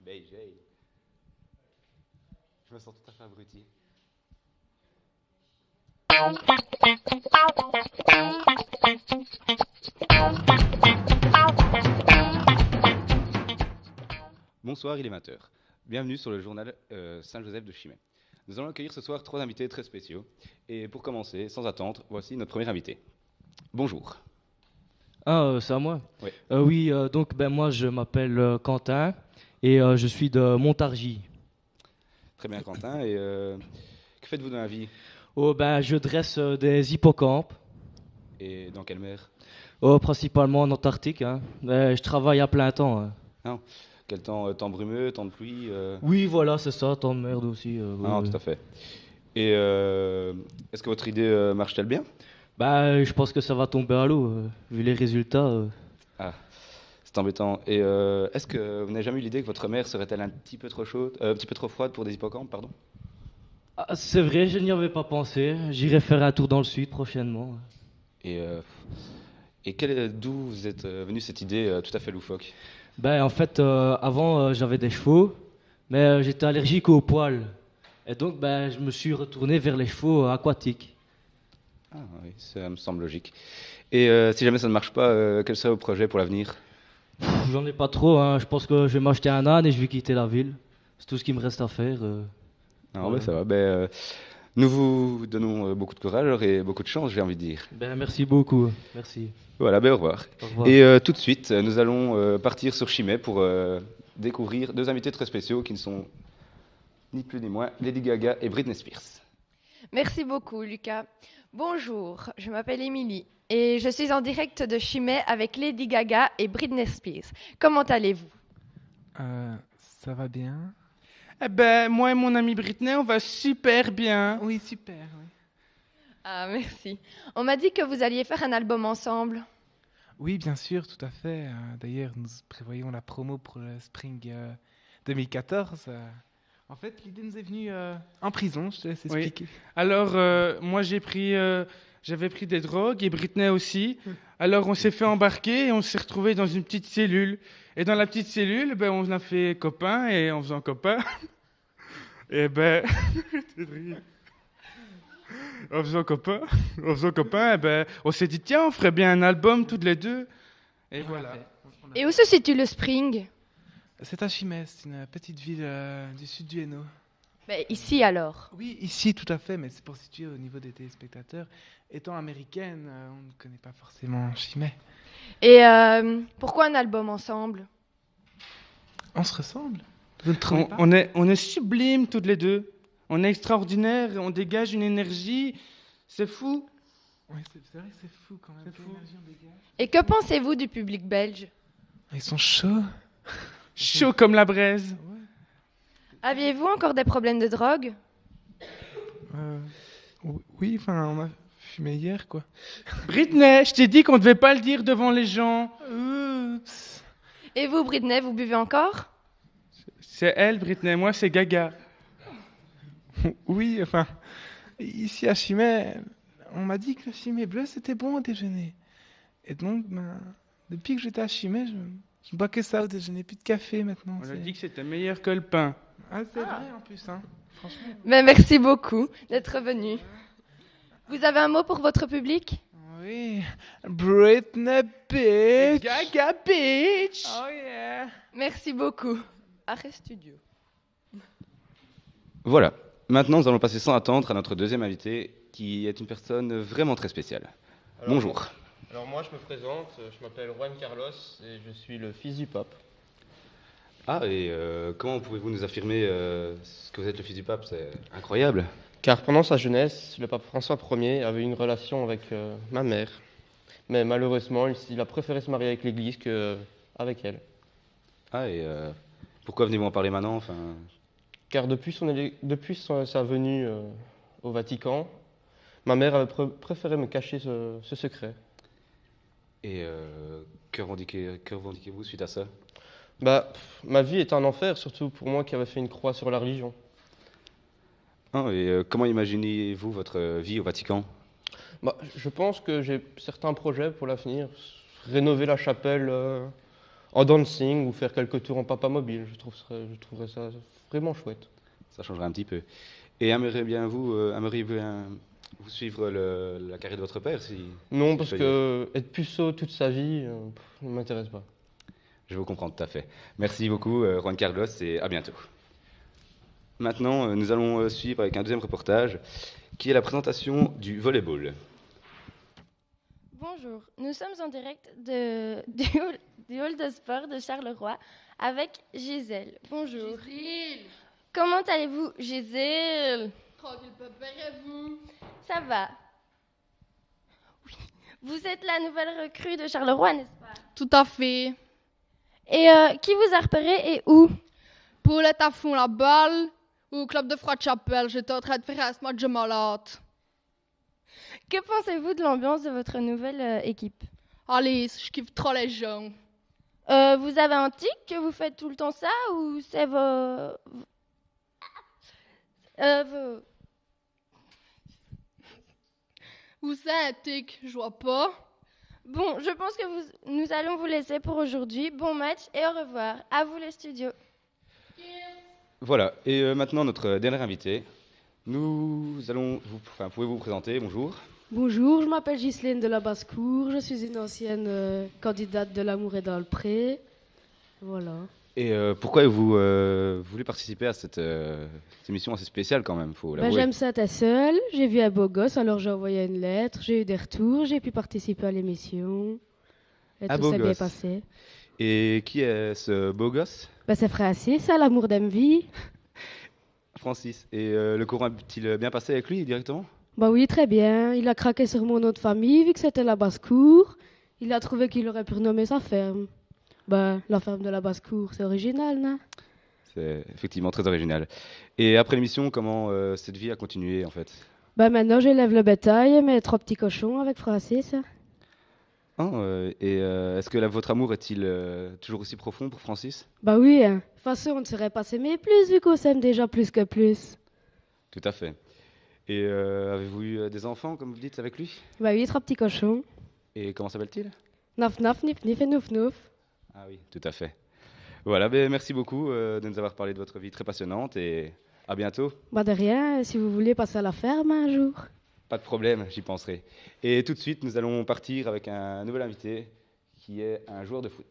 BJ. Je me sens tout à fait abruti. Bonsoir, il est 20h. Bienvenue sur le journal Saint-Joseph de Chimay. Nous allons accueillir ce soir 3 invités très spéciaux. Et pour commencer, sans attendre, voici notre premier invité. Bonjour. Ah, c'est à moi? Oui. Oui, donc moi je m'appelle Quentin et je suis de Montargis. Très bien, Quentin. Et que faites-vous dans la vie? Oh, je dresse des hippocampes, Et dans quelle mer? principalement en Antarctique, hein. Je travaille à plein temps, hein. Non. Quel temps? Temps brumeux, temps de pluie Oui, voilà, c'est ça, temps de merde aussi. Non, Ouais. tout à fait. Et est-ce que votre idée marche-t-elle bien? Je pense que ça va tomber à l'eau, vu les résultats. Ah, c'est embêtant. Et est-ce que vous n'avez jamais eu l'idée que votre mer serait-elle un petit peu trop chaude, un petit peu trop froide pour des hippocampes, pardon? Ah, c'est vrai, je n'y avais pas pensé. J'irai faire un tour dans le sud prochainement. Et, d'où vous êtes venue cette idée tout à fait loufoque? En fait, avant j'avais des chevaux, mais j'étais allergique aux poils. Et donc je me suis retourné vers les chevaux aquatiques. Ah oui, ça me semble logique. Et si jamais ça ne marche pas, quel serait vos projets pour l'avenir? J'en ai pas trop, hein. Je pense que je vais m'acheter un âne et je vais quitter la ville. C'est tout ce qui me reste à faire. Non, Voilà. ça va. Nous vous donnons beaucoup de courage et beaucoup de chance, j'ai envie de dire. Merci beaucoup. Merci. Voilà, au revoir. Au revoir. Et tout de suite, nous allons partir sur Chimay pour découvrir 2 invités très spéciaux qui ne sont ni plus ni moins Lady Gaga et Britney Spears. Merci beaucoup, Lucas. Bonjour, je m'appelle Émilie et je suis en direct de Chimay avec Lady Gaga et Britney Spears. Comment allez-vous? Ça va bien? Moi et mon amie Britney, on va super bien. Oui, super, oui. Ah, merci. On m'a dit que vous alliez faire un album ensemble. Oui, bien sûr, tout à fait. D'ailleurs, nous prévoyons la promo pour le Spring 2014. En fait, l'idée nous est venue en prison, je te laisse Oui. expliquer. Alors, moi j'avais pris des drogues et Britney aussi. Alors on s'est fait embarquer et on s'est retrouvés dans une petite cellule. Et dans la petite cellule, on a fait copain et en faisant copain. Et en faisant copain, on s'est dit tiens, on ferait bien un album toutes les deux. Et voilà. Et où se situe le Spring? C'est à Chimay, c'est une petite ville du sud du Hainaut. Ici alors. Oui, ici, tout à fait, mais c'est pour situer au niveau des téléspectateurs. Étant américaine, on ne connaît pas forcément Chimay. Et pourquoi un album ensemble? On se ressemble? Vous ne trouvez pas? On est sublimes toutes les deux. On est extraordinaires, on dégage une énergie. C'est fou. Oui, c'est vrai que c'est fou quand même. C'est Quelle fou. énergie on dégage. Et que pensez-vous du public belge? Ils sont chauds. Chaud comme la braise. Ouais. Aviez-vous encore des problèmes de drogue? Oui, enfin, on a fumé hier, quoi. Britney, je t'ai dit qu'on ne devait pas le dire devant les gens. Oups. Et vous, Britney, vous buvez encore? C'est elle, Britney. Moi, c'est Gaga. Oui, enfin, ici à Chimay, on m'a dit que le Chimay bleu, c'était bon au déjeuner. Et donc, depuis que j'étais à Chimay, je bois que ça au déjeuner, plus de café maintenant. On a dit que c'était meilleur que le pain. Ah, c'est vrai en plus, hein. Franchement. Merci beaucoup d'être venu. Vous avez un mot pour votre public? Oui, Britney bitch. Gaga bitch. Oh yeah. Merci beaucoup. Arrêt studio. Voilà. Maintenant, nous allons passer sans attendre à notre deuxième invité, qui est une personne vraiment très spéciale. Bonjour. Alors moi je me présente, je m'appelle Juan Carlos et je suis le fils du pape. Ah, et comment pouvez-vous nous affirmer que vous êtes le fils du pape? C'est incroyable. Car pendant sa jeunesse, le pape François Ier avait une relation avec ma mère. Mais malheureusement, il a préféré se marier avec l'Église qu'avec elle. Ah, et pourquoi venez-vous en parler maintenant? Enfin, Car depuis sa venue au Vatican, ma mère avait préféré me cacher ce secret. et que revendiquez-vous suite à ça? Ma vie est un enfer, surtout pour moi qui avais fait une croix sur la religion. Ah, et comment imaginez-vous votre vie au Vatican? Je pense que j'ai certains projets pour l'avenir. Rénover la chapelle en dancing ou faire quelques tours en papa mobile. Je trouverais ça vraiment chouette. Ça changerait un petit peu. Et aimeriez-vous vous suivre la carrière de votre père Non, parce que être puceau toute sa vie, ne m'intéresse pas. Je vous comprends tout à fait. Merci beaucoup, Juan Carlos, et à bientôt. Maintenant, nous allons suivre avec un deuxième reportage, qui est la présentation du volleyball. Bonjour, nous sommes en direct du hall de sport de Charleroi avec Gisèle. Bonjour. Gisèle. Comment allez-vous, Gisèle? Tranquille, papa, et vous? Ça va. Oui. Vous êtes la nouvelle recrue de Charleroi, n'est-ce pas? Tout à fait. Et qui vous a repéré et où? Paulette à fond la balle au club de Froide-Chapelle. J'étais en train de faire un match de malade. Que pensez-vous de l'ambiance de votre nouvelle équipe? Allez, je kiffe trop les gens. Vous avez un tic que vous faites tout le temps ça ou c'est Où c'est un tic? Je vois pas. Bon, je pense que nous allons vous laisser pour aujourd'hui. Bon match et au revoir. À vous les studios. Voilà, et maintenant notre dernier invité. Pouvez-vous vous présenter? Bonjour. Bonjour, je m'appelle Ghislaine de la Basse-Cour. Je suis une ancienne candidate de l'Amour est dans le pré. Voilà. Et pourquoi vous voulez participer à cette émission assez spéciale quand même, faut l'avouer? J'aime ça, t'es seule. J'ai vu un beau gosse, alors j'ai envoyé une lettre. J'ai eu des retours, j'ai pu participer à l'émission. Et Un tout beau s'est bien gosse. passé. Et qui est ce beau gosse? C'est Francis, ça, l'amour d'Envie. Francis. Et le courant a-t-il bien passé avec lui directement? Bah oui, très bien. Il a craqué sur mon nom de famille, vu que c'était la Basse-Cour. Il a trouvé qu'il aurait pu renommer sa ferme. La ferme de la Basse-Cour, c'est original, non? C'est effectivement très original. Et après l'émission, comment cette vie a continué en fait? Maintenant, j'élève le bétail, mes 3 petits cochons avec Francis. Est-ce que votre amour est-il toujours aussi profond pour Francis? Bah oui, hein. De toute façon, on ne serait pas s'aimer plus, vu qu'on s'aime déjà plus que plus. Tout à fait. Et avez-vous eu des enfants, comme vous dites, avec lui? Bah oui, 3 petits cochons. Et comment s'appelle-t-il? Naf, naf, nif, nif et nouf, nouf. Ah oui, tout à fait. Voilà, merci beaucoup de nous avoir parlé de votre vie très passionnante et à bientôt. De rien, si vous voulez passer à la ferme un jour. Pas de problème, j'y penserai. Et tout de suite, nous allons partir avec un nouvel invité qui est un joueur de foot.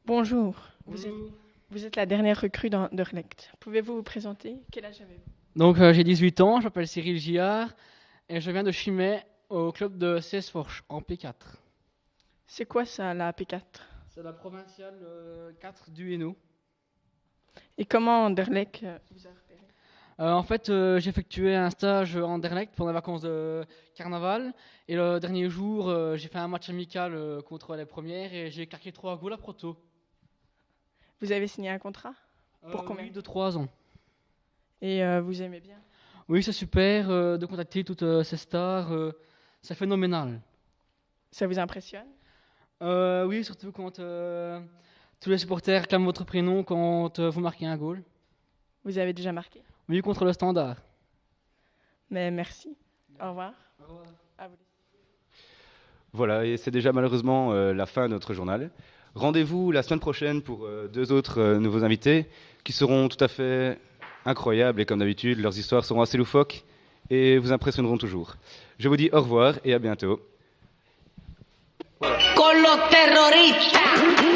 Bonjour. Vous êtes la dernière recrue d'Orlect. Pouvez-vous vous présenter? Quel âge avez-vous? Donc j'ai 18 ans, je m'appelle Cyril Giard et je viens de Chimay au club de CS-Forge en P4. C'est quoi ça, la P4? C'est la provinciale 4 du Hainaut. Et comment Anderlecht vous a repéré? En fait, j'ai effectué un stage en Anderlecht pendant les vacances de carnaval. Et le dernier jour, j'ai fait un match amical contre les premières et j'ai claqué 3 goals à Proto. Vous avez signé un contrat? Pour combien? Oui, de 3 ans. Et vous aimez bien? Oui, c'est super de contacter toutes ces stars. C'est phénoménal. Ça vous impressionne? Oui, surtout quand tous les supporters réclament votre prénom quand vous marquez un goal. Vous avez déjà marqué? Oui, contre le Standard. Mais merci. Au revoir. Au revoir. À vous. Voilà, et c'est déjà malheureusement la fin de notre journal. Rendez-vous la semaine prochaine pour 2 autres nouveaux invités qui seront tout à fait incroyables et comme d'habitude, leurs histoires seront assez loufoques et vous impressionneront toujours. Je vous dis au revoir et à bientôt. Con los terroristas.